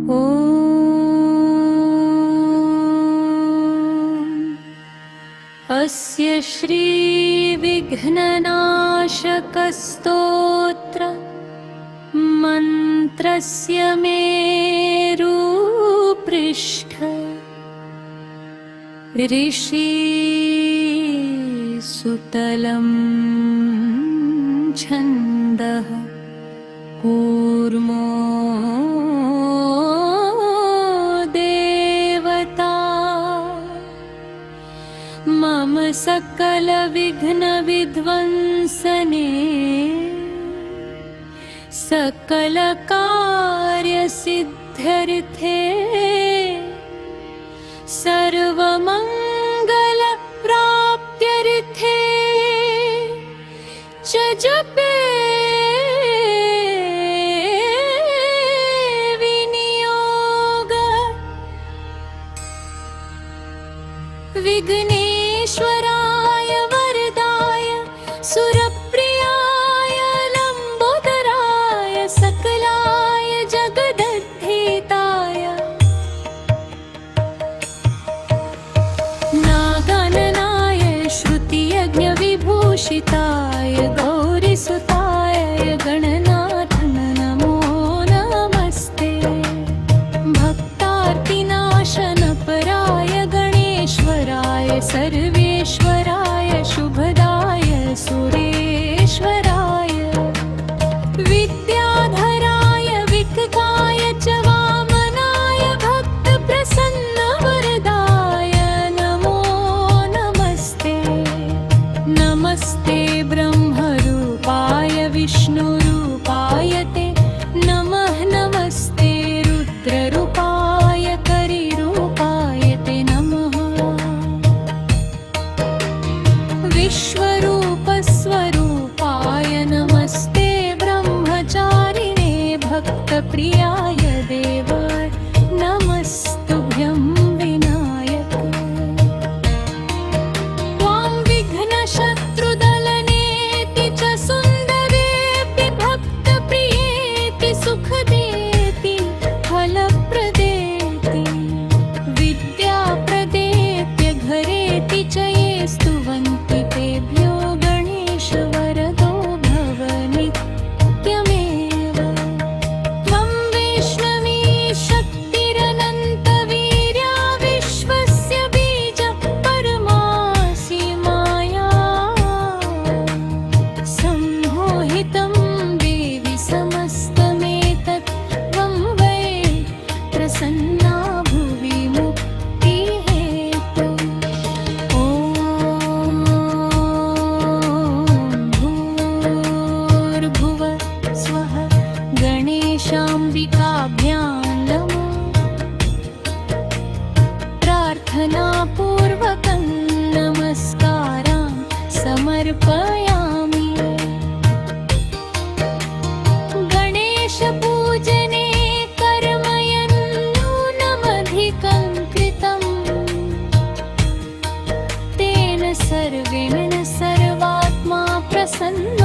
ॐ अस्य श्रीविघ्ननाशकस्तोत्र मन्त्रस्य मेरुपृष्ठ ऋषिसुतलं छन्दः कूर्मो देवता मम सकलविघ्नविध्वंसने सकलकार्यसिद्ध्यर्थे सर्वमङ्गलप्राप्त्यर्थे च जपे विघ्नेश्वराय वरदाय सुरप्रियाय लम्बोदराय सकलाय जगदद्धेताय नागाननाय श्रुतियज्ञविभूषिताय गौरीसुताय गणनाथ नमो नमस्ते भक्तार्तिनाशनपराय सर्वेश्वराय शुभदाय सुरेश्वराय विद्याधराय विकटाय च वामनाय भक्तप्रसन्नवरदाय नमो नमस्ते नमस्ते ब्रह्मरूपाय विष्णुरूपाय ते नमः नमस्ते रुद्ररूपाय करिरूपाय ते नमः विश्वरूपस्वरूपाय नमस्ते ब्रह्मचारिणे भक्तप्रियाय देव नमस्तुभ्यं विनायक त्वां विघ्नशत्रुदलनेति च सुन्दरेति भक्तप्रियेति सुखदेति फलप्रदेति विद्याप्रदेत्य घरेति च ये स्तुवन्ति तेभ्यो गणेश वरदो भव नित्यमेव त्वं वैष्णवी शक्तिरनन्तवीर्या विश्वस्य बीजः परमासि माया सम्मोहितं देवि समस्तमेतत् त्वं वै प्रसन्ना भुवि मुक्तिहेतु गणेशाम्बिकाभ्यां नमो प्रार्थनापूर्वकं नमस्कारां समर्पयामि गणेशपूजने कर्मयन्नूनमधिकं कृतं तेन सर्वेण सर्वात्मा प्रसन्न